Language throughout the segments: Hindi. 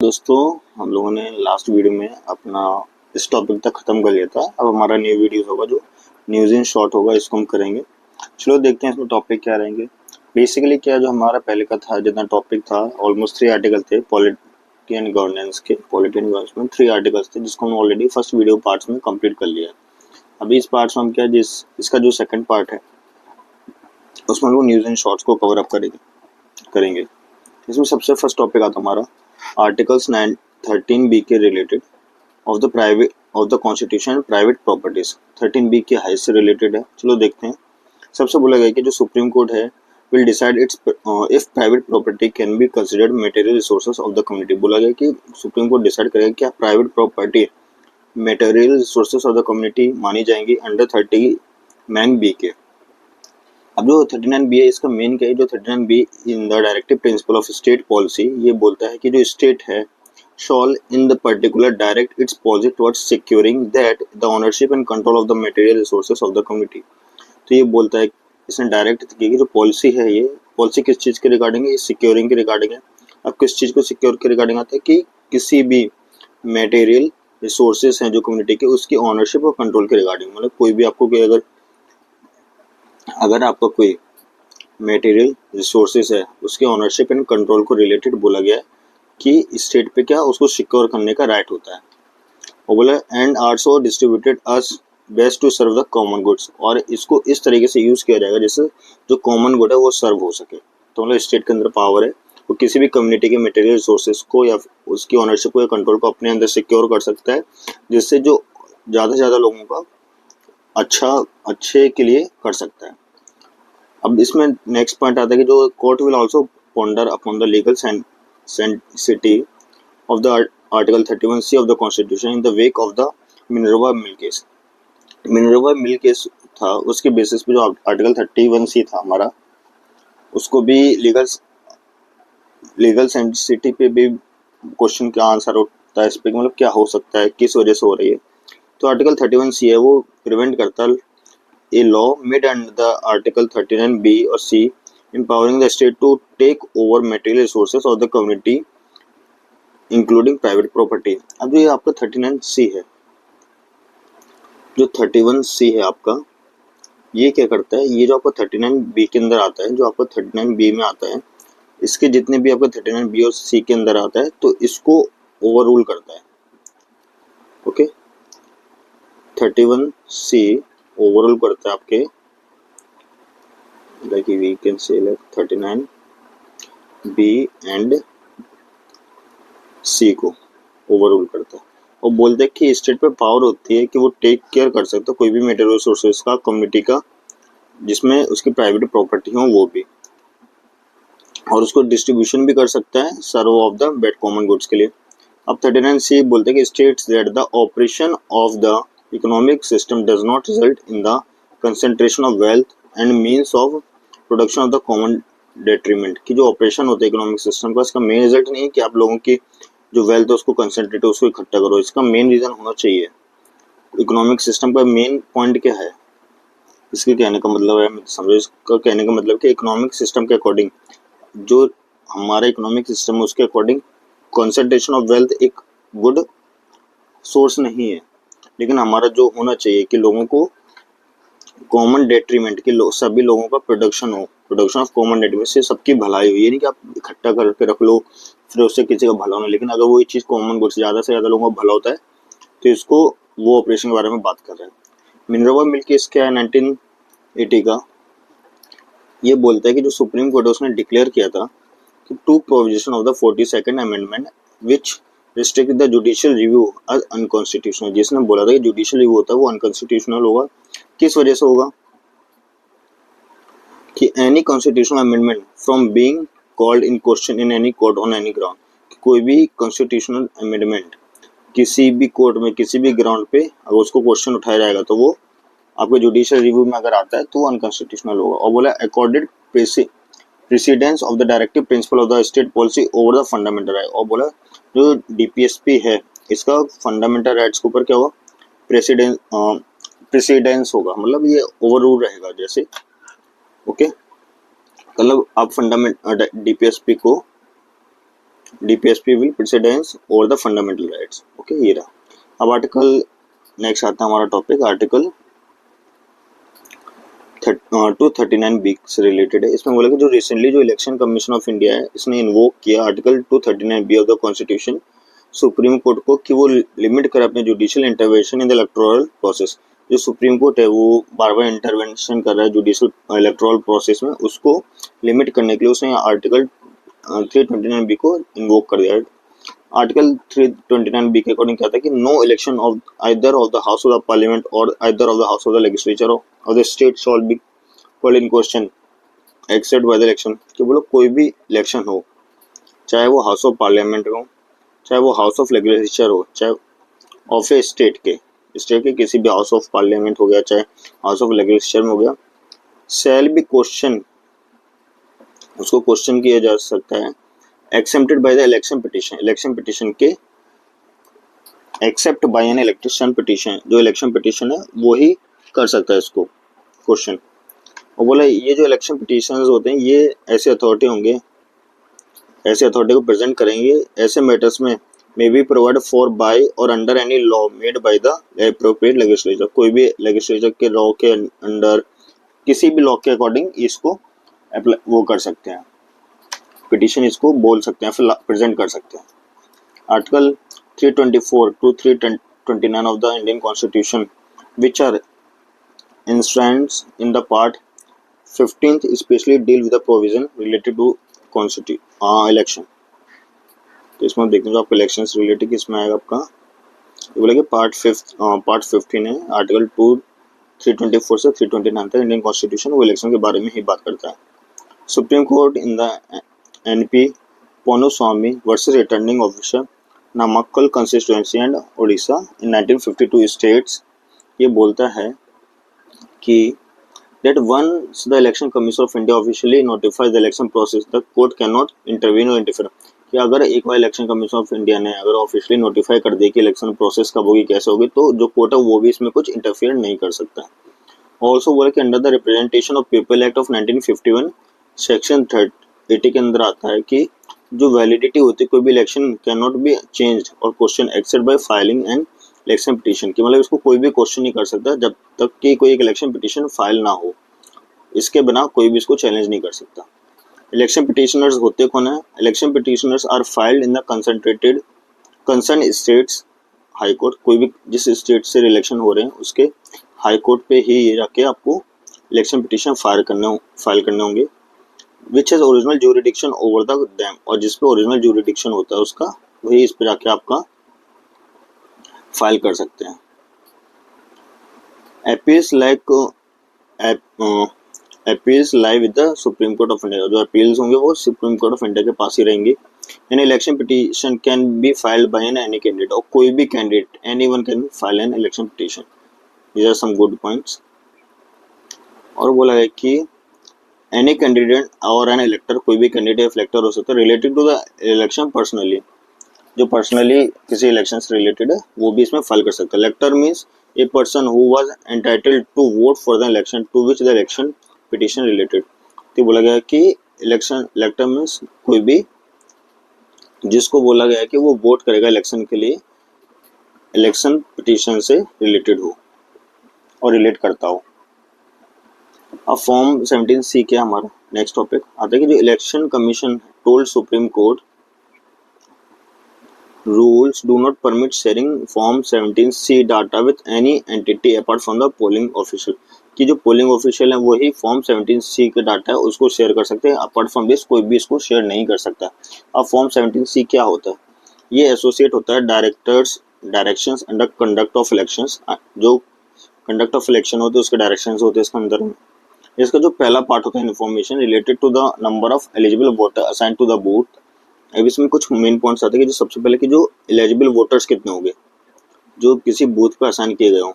दोस्तों, हम लोगों ने लास्ट वीडियो में अपना इस टॉपिक तक ख़त्म कर लिया था। अब हमारा न्यू वीडियो होगा जो न्यूज़ इन शॉर्ट होगा, इसको हम करेंगे। चलो देखते हैं इसमें टॉपिक क्या रहेंगे। बेसिकली क्या जो हमारा पहले का था, जितना टॉपिक था, ऑलमोस्ट 3 आर्टिकल थे पॉलिटी एंड गवर्नेंस के। पॉलिटी एंड गवर्नेंस में 3 आर्टिकल्स थे जिसको हम ऑलरेडी फर्स्ट वीडियो पार्ट्स में कंप्लीट कर लिया है। अभी इस पार्ट्स में हम क्या इसका जो सेकंड पार्ट है उसमें हम लोग न्यूज़ इन शॉर्ट्स को कवर अप करेंगे। इसमें सबसे फर्स्ट टॉपिक आता हमारा आर्टिकल्स 13B के related of the constitution and private properties. 13B के हाइट से रिलेटेड है। चलो देखते हैं। सबसे बोला गया कि जो सुप्रीम कोर्ट है will decide if private property can be considered material resources of the community. बोला गया कि सुप्रीम कोर्ट डिसाइड करेगा क्या private property material resources of the community मानी जाएंगी अंडर 39B के। अब जो 39B है इसका मेन क्या है, जो 39B in the directive principle of state policy ये बोलता है कि जो स्टेट है shawl in the particular direct it's policy towards securing that the ownership and control of the material resources of the community. तो ये बोलता है, इसने डायरेक्ट की जो पॉलिसी है, ये पॉलिसी किस चीज़ के रिगार्डिंग है, सिक्योरिंग के रिगार्डिंग है। अब किस चीज़ को सिक्योर के रिगार्डिंग आता है कि किसी भी मटेरियल रिसोर्सेज हैं जो कम्युनिटी के, उसकी ओनरशिप और कंट्रोल के रिगार्डिंग। मतलब कोई भी आपको अगर आपका कोई मटेरियल रिसोर्सेज है उसके ओनरशिप एंड कंट्रोल को रिलेटेड बोला गया है कि स्टेट पे क्या उसको सिक्योर करने का राइट होता है। और बोला and also distributed as best to serve the common goods, और इसको इस तरीके से यूज़ किया जाएगा जिससे जो कॉमन गुड है वो सर्व हो सके। तो मतलब स्टेट के अंदर पावर है वो किसी भी कम्युनिटी के मटेरियल रिसोर्सेज को या उसकी ओनरशिप को या कंट्रोल को अपने अंदर सिक्योर कर सकता है, जिससे जो ज़्यादा से ज़्यादा लोगों का अच्छे के लिए कर सकता है। अब इसमें नेक्स्ट पॉइंट आता है कि जो court will also ponder upon the legal sanctity of the article 31C of the constitution in the wake of the Minerva mill case. Minerva mill case था, उसके बेसिस पे जो आर्टिकल 31C था हमारा, उसको भी लीगल सेंसिटी पे भी क्वेश्चन का आंसर होता है इस पे, मतलब क्या हो सकता है, किस वजह से हो रही है। तो आर्टिकल 31C है वो प्रिवेंट करता है a law made under the Article 39B or C empowering the state to take over material resources of the community including private property। अब ये आपका 39C है, जो 31C है आपका, ये क्या करता है, ये जो आपका 39B के अंदर आता है, जो आपका 39B में आता है, इसके जितने भी आपका 39B और C के अंदर आता है तो इसको ओवर रूल करता है। ओके, 31C ओवरऑल करता है आपके, like we can say like 39B and C को ओवरऑल करता है और बोलते हैं कि स्टेट पे पावर होती है कि वो टेक केयर कर सकता है कोई भी मटेरियल रिसोर्सेज का कम्युनिटी का जिसमें उसकी प्राइवेट प्रॉपर्टी हो वो भी, और उसको डिस्ट्रीब्यूशन भी कर सकता है serve of the bed common goods के लिए। अब 39C बोलते हैं कि states that the operation of the economic system does not result in the concentration of wealth and means of production of the common detriment. की जो ऑपरेशन होता है इकोनॉमिक सिस्टम का, इसका मेन रिजल्ट नहीं है कि आप लोगों की जो वेल्थ है उसको कंसंट्रेट उसको इकट्ठा करो। इसका मेन रीजन होना चाहिए इकोनॉमिक सिस्टम का मेन पॉइंट क्या है, इसके कहने का मतलब है, समझो इसका कहने का मतलब कि इकोनॉमिक सिस्टम के अकॉर्डिंग जो हमारा इकोनॉमिक सिस्टम है उसके अकॉर्डिंग कंसंट्रेशन ऑफ वेल्थ एक गुड सोर्स नहीं है, लेकिन हमारा जो होना चाहिए कि लोगों को कॉमन डेट्रीमेंट के सभी लोगों का प्रोडक्शन हो, प्रोडक्शन ऑफ कॉमन डेट्रीमेंट से सबकी भलाई हो। ये नहीं कि आप इकट्ठा करके रख लो फिर उससे किसी का भला होना, लेकिन अगर वो चीज़ कॉमन गुड से ज़्यादा लोगों का भला होता है तो इसको वो ऑपरेशन के बारे में बात कर रहे हैं। मिनर्वा मिल केस क्या है 1980 का, ये बोलता है कि जो सुप्रीम कोर्ट है उसने डिक्लेयर किया था कि two provision of the 42nd amendment which restrict the judicial review as unconstitutional. जिसने बोला था कि जुडिशियल रिव्यू होता है वो अनकॉन्स्टिट्यूशनल होगा। किस वजह से होगा कि any constitutional amendment from being called in question in any court on any ground. कोई भी कॉन्स्टिट्यूशनल अमेंडमेंट किसी भी कोर्ट में किसी भी ग्राउंड पे अगर उसको क्वेश्चन उठाया जाएगा तो वो आपके जुडिशियल रिव्यू में अगर आता है तो वो अनकॉन्स्टिट्यूशनल होगा। और बोला according precedence of the directive principle of the state policy over the fundamental right. और बोला जो डीपीएसपी है इसका फंडामेंटल राइट्स के ऊपर क्या होगा, प्रेसिडेंस होगा, मतलब ये ओवर रूल रहेगा जैसे। ओके, मतलब आप फंडामेंट डीपीएसपी को DPSP will precedence over the fundamental rights। Okay, ये रहा। अब आर्टिकल नेक्स्ट आता है हमारा टॉपिक, आर्टिकल 239B से रिलेटेड है। इसमें बोला कि जो रिसेंटली जो इलेक्शन कमीशन ऑफ इंडिया है, इसने इन्वोक किया article 239B of the constitution supreme court को कि वो लिमिट करे अपने judicial intervention in the electoral process. जो सुप्रीम कोर्ट है वो बार बार इंटरवेंशन कर रहा है जुडिशियल इलेक्टोरल प्रोसेस में, उसको लिमिट करने के लिए उसने आर्टिकल 329B को इन्वोक कर दिया है। आर्टिकल 329B के अकॉर्डिंग क्या था कि no election of either of the house of the parliament और either of the house of the legislature of the state shall be called in question except by the election. कि बोलो कोई भी इलेक्शन हो, चाहे वो हाउस ऑफ पार्लियामेंट हो, चाहे वो हाउस ऑफ लेजिस्लेचर हो, चाहे ऑफ ए स्टेट के किसी भी हाउस ऑफ पार्लियामेंट हो गया, चाहे हाउस ऑफ लेजिस्लेचर में हो गया, शैल बी क्वेश्चन, उसको क्वेश्चन किया जा सकता है accepted by the election petition के except by an election petition, जो इलेक्शन पिटिशन है वो ही कर सकता है इसको क्वेश्चन। और बोला ये जो इलेक्शन पिटिशंस होते हैं ये ऐसे अथॉरिटी होंगे, ऐसे अथॉरिटी को प्रेजेंट करेंगे ऐसे मैटर्स में may be provide for by और under any law made by the appropriate legislature. कोई भी लेजिस्लेचर के लॉ के अंडर किसी भी लॉ के अकॉर्डिंग इसको वो कर सकते हैं, पिटिशन इसको बोल सकते हैं, फिर प्रेजेंट कर सकते हैं। Article 324 to 329 of the Indian Constitution, which are enshrined in the part 15th, especially deal with the provision related to election। तो इसमें देखते हैं जो आपका इलेक्शन से रिलेटेड किसमें आएगा आपका, ये बोला कि पार्ट 15 है, आर्टिकल 324 से 329 तक इंडियन कॉन्स्टिट्यूशन वो इलेक्शन के बारे में ही बात करता है। Supreme court in the NP Ponnuswami versus returning officer Namakkal constituency and others in 1952 states, ये बोलता है कि that once the election commission of India officially notifies the election process, the court cannot intervene or interfere। कि अगर एक बार इलेक्शन कमीशन ऑफ इंडिया ने अगर ऑफिशियली नोटिफाई कर दिया कि इलेक्शन प्रोसेस कब होगी कैसे होगी, तो जो कोर्ट है वो भी इसमें कुछ इंटरफेयर नहीं कर सकता। ऑल्सो बोला कि under the representation of people act of 1951 section 80 के अंदर आता है कि जो वैलिडिटी होती है कोई भी election can not be changed और question except by filing and election petition. कि मतलब इसको कोई भी क्वेश्चन नहीं कर सकता जब तक कि कोई एक इलेक्शन पिटीशन फाइल ना हो, इसके बिना कोई भी इसको चैलेंज नहीं कर सकता। इलेक्शन पिटिशनर्स होते कौन है? Election petitioners are filed in the concern states high court. कोई भी जिस स्टेट से इलेक्शन हो रहे हैं उसके हाई कोर्ट पे ही ये जाके आपको इलेक्शन पिटिशन फाइल करने होंगे, which has original jurisdiction over the dam, और जिस पे ओरिजिनल ज्यूरिडिक्शन होता है उसका वही इस पे जाके आपका फाइल कर सकते हैं। Appeals lie with the supreme court of India, जो अपील्स होंगे वो सुप्रीम कोर्ट ऑफ इंडिया के पास ही रहेंगे। An election petition can be filed by any candidate, और कोई भी candidate anyone can file an election petition. These are some good points. और बोला है कि एनी कैंडिडेट और एन इलेक्टर, कोई भी कैंडिडेट इलेक्टर हो सकता है related to the election personally, जो पर्सनली किसी इलेक्शन से रिलेटेड है वो भी इसमें फाइल कर सकता है। Elector means a person who was entitled to vote for the election to which the election petition related. तो बोला गया कि इलेक्टर मीन्स कोई भी जिसको बोला गया है कि वो वोट करेगा इलेक्शन के लिए, इलेक्शन पिटिशन से रिलेटेड हो और रिलेट करता हो। अब फॉर्म 17C क्या हमारा नेक्स्ट टॉपिक आता है कि जो election commission told supreme court rules do not permit sharing form 17C data with any entity apart from the polling official। कि जो पोलिंग ऑफिशियल है वही फॉर्म 17C के डाटा है उसको शेयर कर सकते हैं, अपार्ट फ्रॉम दिस कोई भी इसको शेयर नहीं कर सकता। अब फॉर्म 17C क्या होता है? ये एसोसिएट होता है directions under conduct of elections. जो कंडक्ट ऑफ इलेक्शन होते हैं उसके डायरेक्शंस होते हैं इसके अंदर में। इसका जो पहला पार्ट होता है information related to the number of eligible voter assign to the booth. अब इसमें कुछ मेन पॉइंट्स आते हैं कि जो सबसे पहले कि जो एलिजिबल वोटर्स कितने होंगे जो किसी बूथ पर असाइन किए गए हों,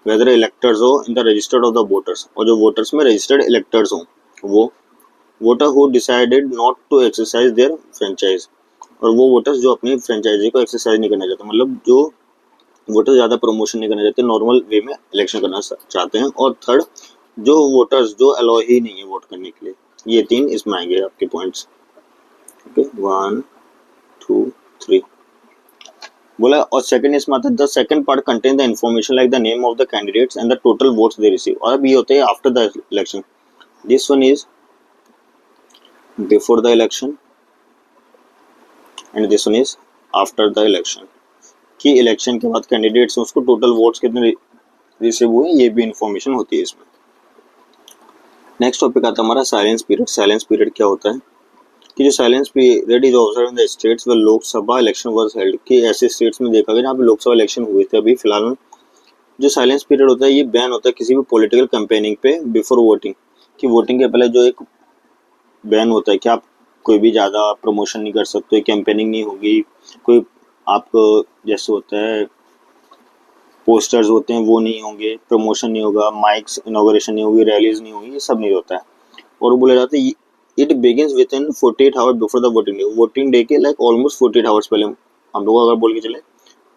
whether electors who in the registered of the voters, और जो वोटर्स में रजिस्टर्ड इलेक्टर्स हों वो voter who decided not to exercise their franchise, और वो वोटर्स जो अपनी फ्रेंचाइजी को एक्सरसाइज नहीं करना चाहते, मतलब जो वोटर ज़्यादा प्रमोशन नहीं करना चाहते, नॉर्मल वे में इलेक्शन करना चाहते हैं। और थर्ड जो वोटर्स जो अलाउ ही नहीं है वोट करने के लिए। ये तीन इसमें आएंगे आपके पॉइंट्स। ओके 1 2 3 बोला। और सेकंड इसमें आता है the second part contain the information like the name of the candidates and the total votes they receive. और अब ये होता है after the election, this one is before the election and this one is after the election. कि इलेक्शन के बाद कैंडिडेट्स उसको टोटल वोट्स कितने रिसीव हुए, ये भी इंफॉर्मेशन होती है इसमें। नेक्स्ट टॉपिक आता है हमारा साइलेंस पीरियड। साइलेंस पीरियड क्या होता है कि जो silence period is observe in the states व लोकसभा इलेक्शन वाज हेल्ड, कि ऐसे स्टेट्स में देखा गया जहाँ पे लोकसभा इलेक्शन हुए थे अभी फिलहाल में। जो साइलेंस पीरियड होता है ये बैन होता है किसी भी पॉलिटिकल कैंपेनिंग पे बिफोर वोटिंग, कि वोटिंग के पहले जो एक बैन होता है कि आप कोई भी ज़्यादा प्रमोशन नहीं कर सकते, कैंपेनिंग नहीं होगी, कोई आपको जैसे होता है पोस्टर्स होते हैं वो नहीं होंगे, प्रमोशन नहीं होगा, माइक्स इनॉग्रेशन नहीं होगी, रैलीज नहीं होगी, ये सब नहीं होता है। और बोला जाता है it begins with in 48 hours before the voting day. Voting day के लाइक ऑलमोस्ट 48 आवर्स पहले हम लोग अगर बोल के चले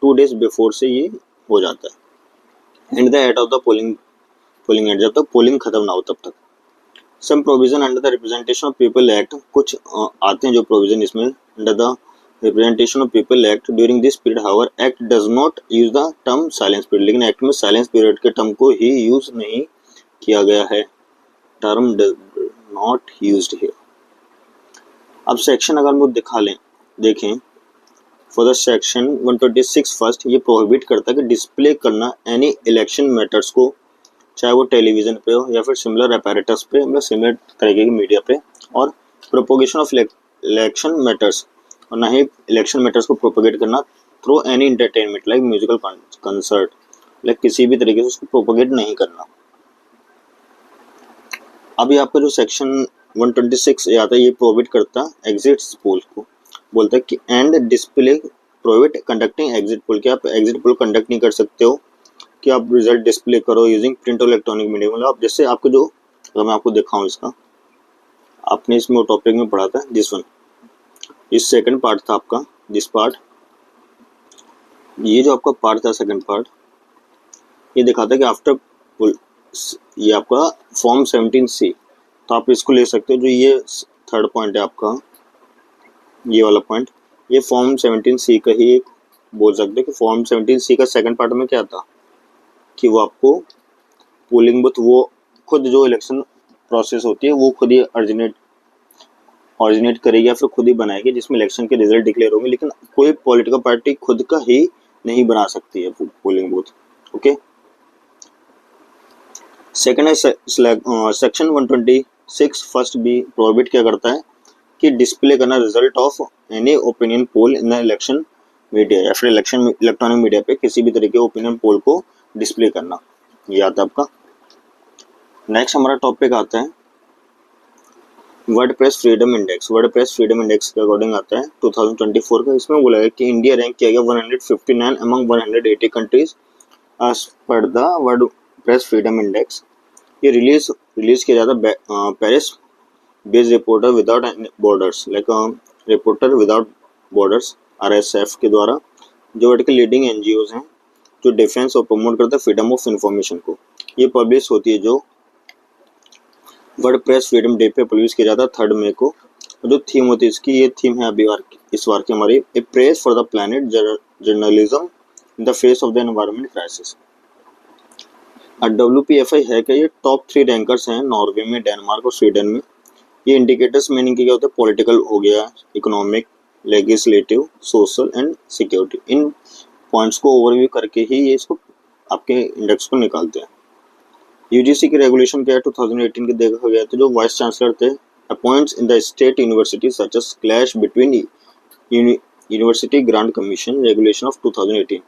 2 डेज बिफोर से ये हो जाता है। And the at of the polling end, जब तक पोलिंग खत्म ना हो तब तक। Some provision under the representation of people act, कुछ आते हैं जो प्रोविजन इसमें under the representation of people act during this period. However act does not use the term silence period, लेकिन एक्ट में साइलेंस पीरियड के टर्म को ही यूज नहीं किया गया है, टर्म नॉट यूज्ड हियर। अब सेक्शन अगर हम दिखा लें देखें फॉर द सेक्शन 126 फर्स्ट, ये प्रोहिबिट करता है कि डिस्प्ले करना एनी इलेक्शन मैटर्स को, चाहे वो टेलीविजन पे हो या फिर सिमिलर अपैरेटस पे, मतलब सिमिलर तरीके की मीडिया पे, और प्रोपोगेशन ऑफ इलेक्शन मैटर्स, और ना ही इलेक्शन मैटर्स को प्रोपोगेट करना through any entertainment like musical concert, like किसी भी तरीके से उसको प्रोपोगेट नहीं करना। अभी आपका जो सेक्शन 126 आता है ये प्रोहिबिट करता है एग्जिट पोल को, बोलता है कि and display prohibit conducting exit poll, कि आप एग्जिट पोल कंडक्ट नहीं कर सकते हो कि आप रिजल्ट डिस्प्ले करो यूजिंग प्रिंट और इलेक्ट्रॉनिक मीडिया। मतलब आप जैसे आपको जो, अगर मैं आपको दिखाऊं इसका, आपने इसमें टॉपिक में पढ़ा था दिस वन, इस सेकंड पार्ट था आपका, दिस पार्ट, ये जो आपका पार्ट था सेकंड पार्ट, ये दिखाता है कि आफ्टर, ये आपका फॉर्म 17C, तो आप इसको ले सकते हो। जो ये थर्ड पॉइंट है आपका, ये वाला पॉइंट, ये फॉर्म 17C का ही एक बोल सकते हो कि फॉर्म 17C का सेकंड पार्ट में क्या था कि वो आपको पोलिंग बूथ, वो खुद जो इलेक्शन प्रोसेस होती है वो खुद ही ऑरिजिनेट करेगी या फिर खुद ही बनाएगी, जिसमें इलेक्शन के रिजल्ट डिक्लेयर होंगे, लेकिन कोई पॉलिटिकल पार्टी खुद का ही नहीं बना सकती है पोलिंग बूथ। ओके, सेकंड है सेक्शन 126 फर्स्ट भी प्रोहिबिट क्या करता है कि डिस्प्ले करना result of any opinion poll in the election media, या फिर इलेक्शन इलेक्ट्रॉनिक मीडिया पे किसी भी तरीके ओपिनियन पोल को डिस्प्ले करना, ये आता है आपका। नेक्स्ट हमारा टॉपिक आता है WordPress freedom index. WordPress freedom index के अकॉर्डिंग आता है 2024 का। इसमें बोला है कि इंडिया रैंक किया गया 159 among 180 countries as per the world press freedom index. ये रिलीज किया जाता है Paris based reporter without borders, like reporter without borders RSF के द्वारा, जो वर्ल्ड लीडिंग NGOs हैं जो डिफेंस और प्रमोट करता है फ्रीडम ऑफ इंफॉर्मेशन को। ये पब्लिश होती है जो वर्डप्रेस फ्रीडम डे पे पब्लिश किया जाता है 3 मई को। जो थीम होती है इसकी, ये थीम है अभी इस बार की हमारी, a praise for the planet journalism in the face of the environment crisis. WPFI है कि ये टॉप 3 रैंकर्स हैं नॉर्वे में, डेनमार्क और स्वीडन में। ये इंडिकेटर्स मीनिंग क्या होता है, पॉलिटिकल हो गया, economic, legislative, social and security, in points को ओवरव्यू करके ही ये इसको आपके इंडेक्स को निकालते हैं। UGC की रेगुलेशन क्या है 2018 के देखा गया था, जो वाइस चांसलर थे appoints in the state university such as clash between university grant commission regulation of 2018।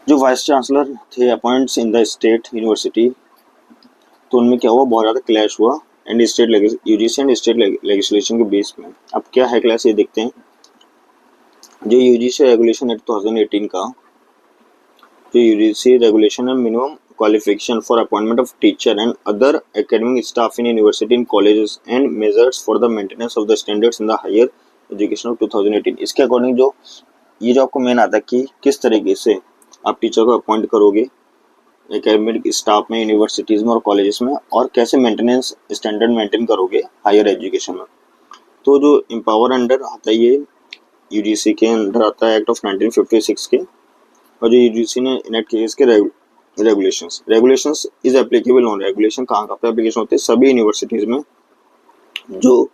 जो वाइस चांसलर थे appoints in the state university, तो उनमें क्या हुआ, बहुत ज़्यादा क्लैश हुआ and state UGC and state legislation के बेस में। अब क्या है क्लैश, ये देखते हैं। जो UGC रेगुलेशन है 2018 का, जो UGC रेगुलेशन है minimum qualification for appointment of teacher and other academic staff in university and colleges and measures for the maintenance of the standards in the higher education of 2018। इसके अकॉर्डिंग जो ये जो आपको मेन आता है कि किस तरीके से आप टीचर को अपॉइंट करोगे एकेडमिक स्टाफ में, यूनिवर्सिटीज़ में और कॉलेजेस में, और कैसे मेंटेनेंस स्टैंडर्ड मेंटेन करोगे हायर एजुकेशन में। तो जो एम्पावर अंडर आता है ये यूजीसी के अंदर आता है एक्ट ऑफ 1956 के, और जो यूजीसी ने इनेक्ट किए इसके regulations is applicable on, regulation कहाँ पे एप्लीकेशन होते हैं, सभी यूनिवर्सिटीज में जो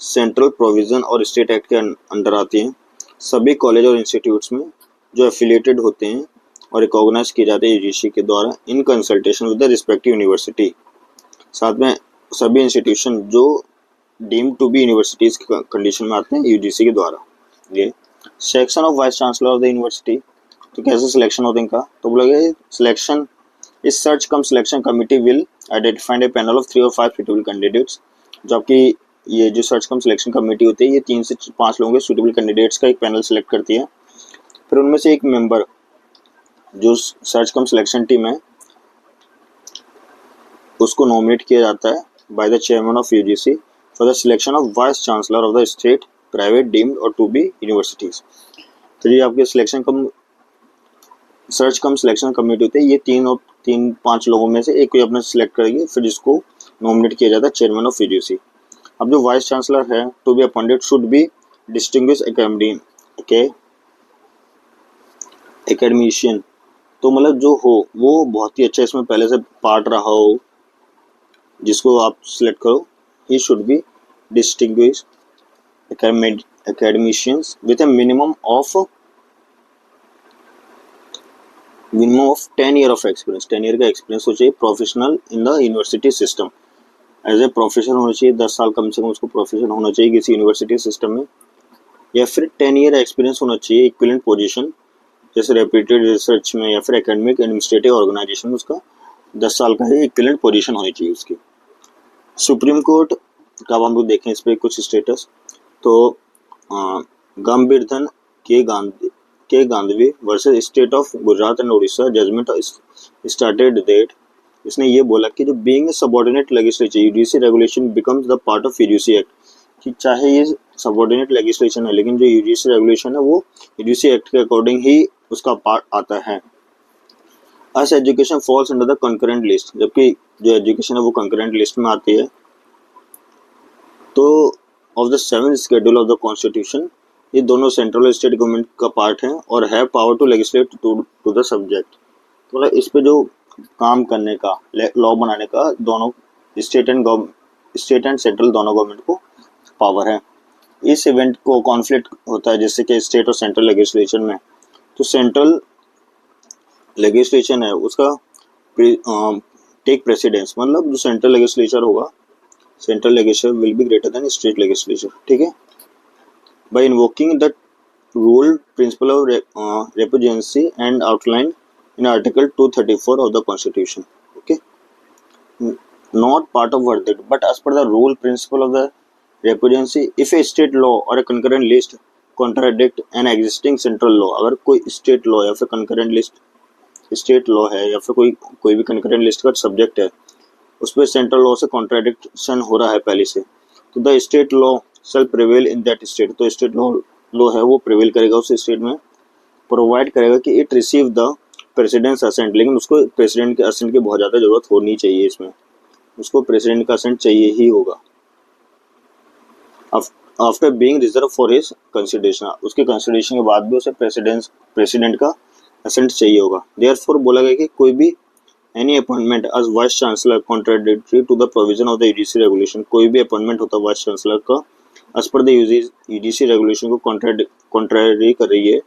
सेंट्रल प्रोविजन और स्टेट एक्ट के अंडर आती हैं, सभी कॉलेज और इंस्टीट्यूट्स में जो एफिलिएटेड होते हैं और रिकॉग्नाइज किए जाते हैं यूजीसी के द्वारा in consultation with the respective university, साथ में सभी इंस्टीट्यूशन जो डीम टू बी यूनिवर्सिटीज की कंडीशन में आते हैं यूजीसी के द्वारा। ये section of vice chancellor of the university, तो कैसे सिलेक्शन होते हैं इनका, तो बोला गया सिलेक्शन इस search come selection committee will identified A panel of 3 और 5 सुटेबल कैंडिडेट्स, जबकि ये जो सर्च कम सिलेक्शन कमेटी होती है ये 3 से 5 लोगों के सुटेबल कैंडिडेट्स का एक पैनल सेलेक्ट करती है, फिर उनमें से एक मेंबर जो सर्च कम सिलेक्शन टीम है उसको नॉमिनेट किया जाता है by the chairman of UGC for the selection of vice chancellor of the state private deemed और टू बी यूनिवर्सिटीज। तो ये आपके सिलेक्शन कम सर्च कम सिलेक्शन कमेटी होती है, ये 3-5 लोगों में से एक कोई अपना सिलेक्ट करेगी, फिर जिसको नॉमिनेट किया जाता है चेयरमैन ऑफ यूजीसी। अब जो वाइस चांसलर है to be appointed should be distinguish academician, तो मतलब जो हो वो बहुत ही अच्छा इसमें पहले से पार्ट रहा हो, जिसको आप सिलेक्ट करो, he should be distinguish academicians with a minimum of 10 year of experience, 10 year का एक्सपीरियंस हो चाहिए professional in the university system, as a profession होना चाहिए, 10 साल कम से कम उसको प्रोफेशन होना चाहिए किसी यूनिवर्सिटी सिस्टम में, या फिर 10 ईयर एक्सपीरियंस होना चाहिए इक्विवेलेंट पोजीशन जैसे रेप्यूटेड रिसर्च में या फिर एकेडमिक एडमिनिस्ट्रेटिव ऑर्गेनाइजेशन में उसका 10 साल का ही इक्विवेलेंट पोजीशन होनी चाहिए उसकी। सुप्रीम कोर्ट का हम लोग देखें इस पर कुछ स्टेटस, तो Gambhirdhan K Gadhvi versus state of Gujarat and others judgment started that, इसने ये बोला कि जो being subordinate legislature UGC regulation becomes the part of UGC act, कि चाहे ये सबऑर्डिनेट लेजिस्लेशन है लेकिन जो यूजीसी रेगुलेशन है वो यूजीसी एक्ट के अकॉर्डिंग ही उसका पार्ट आता है। As education falls under the concurrent list, जबकि जो एजुकेशन है वो कंकरेंट लिस्ट में आती है। तो of the 7th schedule of the constitution, ये दोनों सेंट्रल और स्टेट गवर्नमेंट का पार्ट है और have power to legislate to the subject, तो मतलब इस पे जो काम करने का लॉ बनाने का दोनों स्टेट एंड सेंट्रल दोनों गवर्नमेंट को पावर है। इस इवेंट को कॉन्फ्लिक्ट होता है जैसे कि स्टेट और सेंट्रल लेजिस्लेशन में, तो सेंट्रल लेजिस्लेशन है उसका टेक प्रेसिडेंस, मतलब जो सेंट्रल लेजिस्लेचर होगा, central legislature will be greater than state legislature, ठीक है, by invoking the rule principle of repugnancy and outline in article 234 of the constitution, okay, not part of verdict but as per the rule principle of the repugnancy if a state law or a concurrent list contradict an existing central law, अगर कोई state law या फिर concurrent list state law है या फिर कोई भी concurrent list का सब्जेक्ट है उस पर सेंट्रल लॉ से कॉन्ट्राडिक्शन हो रहा है पहले से, तो the state law shall prevail in that state, तो स्टेट लॉ है वो प्रिवेल करेगा उस स्टेट में, प्रोवाइड करेगा कि it receive the president's assent, लेकिन उसको प्रेसिडेंट के असेंट की बहुत ज़्यादा ज़रूरत होनी चाहिए, इसमें उसको प्रेसिडेंट का असेंट चाहिए ही होगा। After being reserve for his consideration, उसके कंसिडरेशन के बाद भी उसे प्रेसिडेंट का असेंट चाहिए होगा। देयरफॉर बोला गया कि कोई भी any appointment as vice chancellor contradictory to the provision of the UGC regulation, कोई भी अपॉइंटमेंट होता है वाइस चांसलर का as per the UGC regulation को कॉन्ट्राडी कर रही है,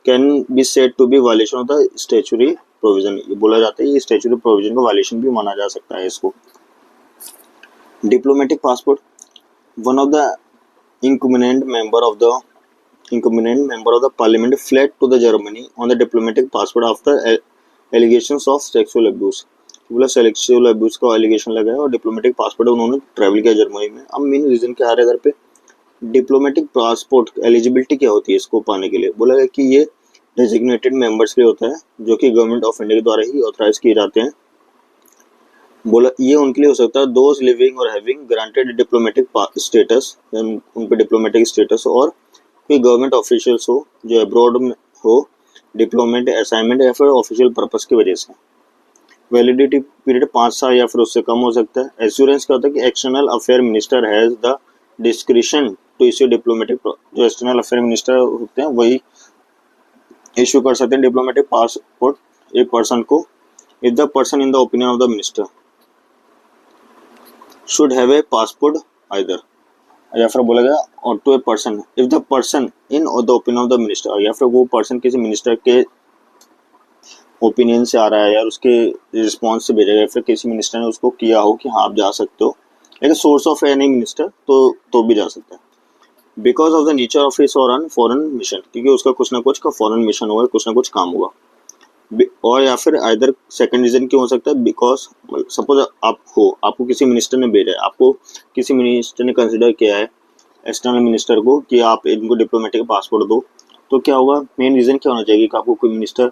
can be said to be violation of the statutory provision, ये बोला जाता है ये स्टैट्यूटरी प्रोविजन का वायलेशन भी माना जा सकता है इसको। Diplomatic passport, one of the incumbent member of the parliament fled to the Germany on the diplomatic passport after allegations of sexual abuse, बोला सेक्सुअल अब्यूज का एलिगेशन लगा है और डिप्लोमेटिक पासपोर्ट उन्होंने ट्रैवल किया जर्मनी में। अब मेन रीजन क्या आ रहा है इधर पे, डिप्लोमेटिक पासपोर्ट एलिजिबिलिटी क्या होती है इसको पाने के लिए, बोला गया कि ये डेजिग्नेटेड मेंबर्स के लिए होता है जो कि गवर्नमेंट ऑफ इंडिया के द्वारा ही ऑथराइज किए जाते हैं। बोला ये उनके लिए हो सकता है दोज लिविंग और हैविंग ग्रांटेड डिप्लोमेटिक स्टेटस, उन पे डिप्लोमेटिक स्टेटस, और कोई गवर्नमेंट ऑफिशियल्स हो जो अब्रॉड में हो डिप्लोमेट असाइनमेंट या फिर ऑफिशियल पर्पस की वजह से। वैलिडिटी पीरियड 5 साल या फिर उससे कम हो सकता है। एश्योरेंस क्या होता है कि external affair minister has the discretion to issue diplomatic, जो एक्सटर्नल अफेयर मिनिस्टर होते हैं वही इश्यू कर सकते हैं डिप्लोमेटिक पासपोर्ट एक पर्सन को, if the person in the opinion of the minister should have a passport either, या फिर बोला गया और to a person if the person in the opinion of the minister, या फिर वो पर्सन किसी मिनिस्टर के ओपिनियन से आ रहा है या उसके रिस्पॉन्स से भेजा गया, फिर किसी मिनिस्टर ने उसको किया हो कि हाँ आप जा सकते हो, लेकिन सोर्स ऑफ एनी मिनिस्टर तो भी जा सकता है, because of the nature of his और फॉरेन मिशन, क्योंकि उसका कुछ ना कुछ का फॉरेन मिशन होगा, कुछ ना कुछ काम होगा, और या फिर आइदर सेकंड रीजन क्यों हो सकता है, बिकॉज सपोज आपको किसी मिनिस्टर ने भेजा है, आपको किसी मिनिस्टर ने कंसिडर किया है एक्सटर्नल मिनिस्टर को कि आप इनको डिप्लोमेटिक पासपोर्ट दो, तो क्या होगा, मेन रीजन क्या होना चाहिए कि आपको कोई मिनिस्टर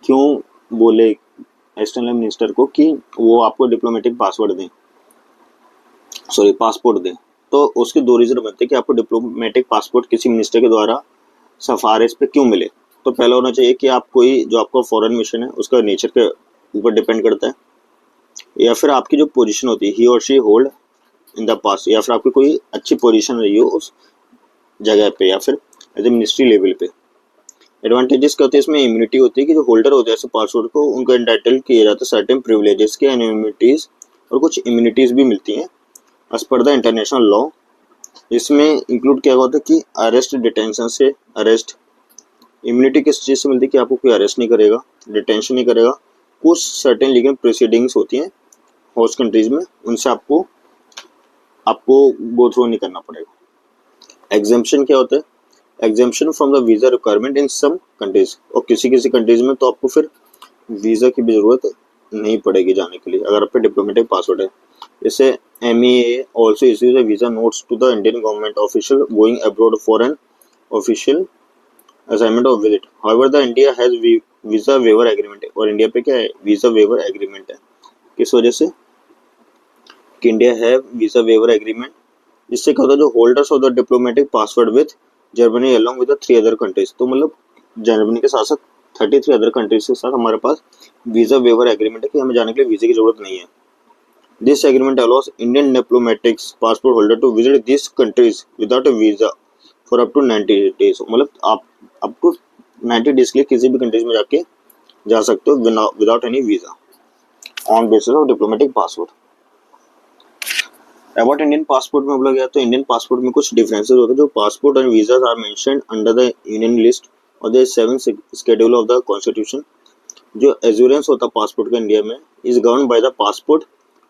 क्यों बोले एक्सटर्नल मिनिस्टर को कि वो आपको डिप्लोमेटिक पासपोर्ट दें, तो उसके दो रीजन बनते हैं कि आपको डिप्लोमेटिक पासपोर्ट किसी मिनिस्टर के द्वारा सफारिश पे क्यों मिले। तो पहला होना चाहिए कि आप कोई जो आपका फॉरेन मिशन है उसका नेचर के ऊपर डिपेंड करता है, या फिर आपकी जो पोजीशन होती है ही और she hold in the past, या फिर आपकी कोई अच्छी पोजीशन रही हो उस जगह पे, या फिर एज ए मिनिस्ट्री लेवल पे। एडवांटेजेस क्या होते हैं इसमें, इम्यूनिटी होती है कि जो होल्डर होते हैं ऐसे पासपोर्ट को उनको एंटाइटल किया जाता है सर्टेन प्रिविलेजेस के एंड इम्यूनिटीज, और कुछ इम्यूनिटीज भी मिलती हैं as per the international law. इसमें इंक्लूड किया होता है कि अरेस्ट डिटेंशन से अरेस्ट, इम्यूनिटी किस चीज़ से मिलती है कि आपको कोई अरेस्ट नहीं करेगा, डिटेंशन नहीं करेगा, कुछ सर्टेन लीगल प्रोसीडिंग्स होती हैं होस्ट कंट्रीज में उनसे आपको गो थ्रू नहीं करना पड़ेगा। एग्जेम्पशन क्या होता है, exemption from the visa requirement in some countries, और किसी कंट्रीज में तो आपको फिर वीज़ा की भी ज़रूरत नहीं पड़ेगी जाने के लिए अगर आप पे डिप्लोमेटिक पासपोर्ट है। जैसे MEA also issues a visa notes to the Indian government official going abroad for an official assignment of visit, however the India has visa waiver agreement, और इंडिया पे क्या है वीज़ा वेवर एग्रीमेंट है, किस वजह से कि इंडिया है वीज़ा वेवर एग्रीमेंट। इससे क्या होता है जो holders of the diplomatic passport with Germany along with the 3 other countries, तो मतलब जर्मनी के साथ साथ 33 अदर कंट्रीज के साथ हमारे पास वीज़ा वेवर एग्रीमेंट है कि हमें जाने के लिए वीज़े की जरूरत नहीं है। This agreement allows Indian diplomatics passport holder to visit this countries without a visa for up to 90 days, मतलब आप अप टू 90 डेज के लिए किसी भी कंट्रीज में जाके जा सकते हो without any visa on basis of diplomatic passport. About Indian passport में बोला गया तो इंडियन पासपोर्ट में कुछ डिफरेंसेस होते हैं, जो passport and visas are mentioned under the union list और the 7th schedule of the constitution. जो एज्योरेंस होता है पासपोर्ट का इंडिया में is govern by the passport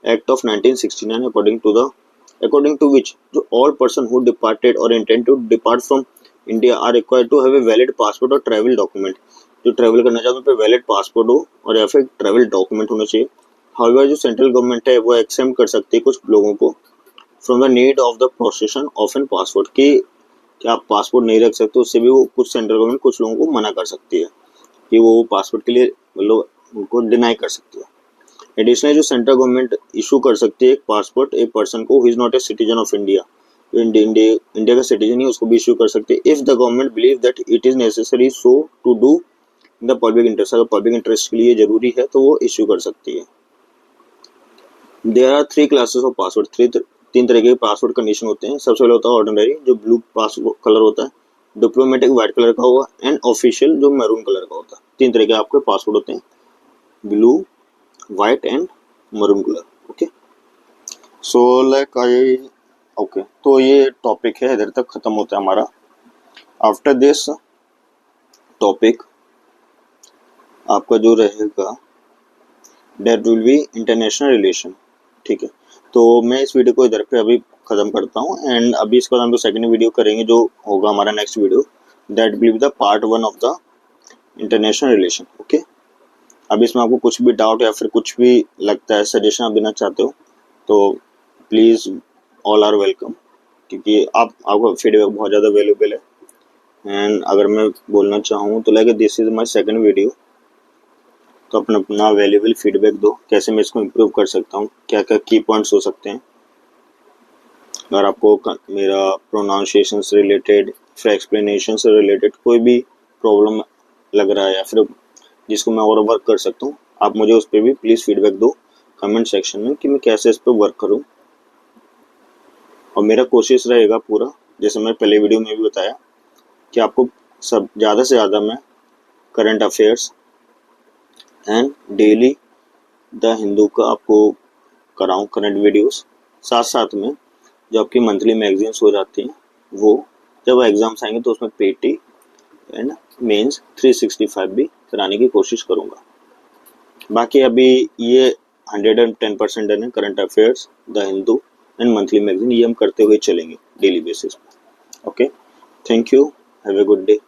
act of 1969 according to which जो ऑल पर्सन हु डिपार्टेड और intend to depart from India are required to have a valid passport और ट्रैवल डॉक्यूमेंट, जो ट्रैवल करना चाहते हैं उन पर वैलिड पासपोर्ट हो और या फिर ट्रैवल डॉक्यूमेंट होना चाहिए। हाउएवर जो सेंट्रल गवर्नमेंट है वो एक्सेप्ट कर सकती है कुछ लोगों को from the need of the procession of an passport, कि आप पासपोर्ट नहीं रख सकते, उससे भी वो कुछ सेंट्रल गवर्नमेंट कुछ लोगों को मना कर सकती है कि वो पासपोर्ट के लिए मतलब उनको डिनाई कर सकती है। एडिशनली जो सेंट्रल गवर्नमेंट इशू कर सकती है एक पासपोर्ट एक पर्सन को who is not a citizen of India, India का सिटीजन नहीं उसको भी इशू कर सकते हैं if the government believe that it is necessary so to do in the public interest, अगर पब्लिक इंटरेस्ट के लिए जरूरी है तो वो इशू कर सकती है। There are 3 classes of passport, 3 तरह के पासपोर्ट कंडीशन होते हैं। सबसे पहले होता है ऑर्डिनरी जो ब्लू पासपोर्ट कलर होता है, डिप्लोमेटिक व्हाइट कलर का होगा एंड ऑफिशियल जो मैरून कलर का होता है। 3 तरह के आपके पासपोर्ट होते हैं, blue white and maroon colour. Okay so okay तो ये टॉपिक है इधर तक खत्म होता है हमारा। आफ्टर दिस टॉपिक आपका जो रहेगा that will be international relation, ठीक है। तो मैं इस वीडियो को इधर पे अभी ख़त्म करता हूँ एंड अभी इसके बाद हम लोग सेकेंड वीडियो करेंगे जो होगा हमारा next video, that will be the part 1 of the international relation. Okay अभी इसमें आपको कुछ भी डाउट या फिर कुछ भी लगता है सजेशन आप देना चाहते हो तो प्लीज़ ऑल आर वेलकम, क्योंकि आपका फीडबैक बहुत ज़्यादा वैल्यूबल है। एंड अगर मैं बोलना चाहूँ तो like this is my second video, तो अपना वैल्यूबल फीडबैक दो कैसे मैं इसको इम्प्रूव कर सकता हूँ, क्या क्या की पॉइंट्स हो सकते हैं। अगर आपको मेरा प्रोनाउंसिएशन से रिलेटेड फिर एक्सप्लेनेशन से रिलेटेड कोई भी प्रॉब्लम लग रहा है या फिर जिसको मैं और वर्क कर सकता हूँ, आप मुझे उस पर भी प्लीज़ फीडबैक दो कमेंट सेक्शन में कि मैं कैसे इस पर वर्क करूँ। और मेरा कोशिश रहेगा पूरा जैसे मैं पहले वीडियो में भी बताया कि आपको सब ज़्यादा से ज़्यादा मैं current affairs and daily the Hindu का आपको कराऊँ करंट वीडियोस, साथ साथ में जो आपकी मंथली मैगजीन्स हो जाती हैं वो जब एग्ज़ाम्स आएंगे तो उसमें पेटी एंड मेंस 365 भी कराने की कोशिश करूँगा। बाकी अभी ये 110% डन है, current affairs, the Hindu and monthly magazine, ये हम करते हुए चलेंगे डेली बेसिस पे। Okay, thank you, have a good day.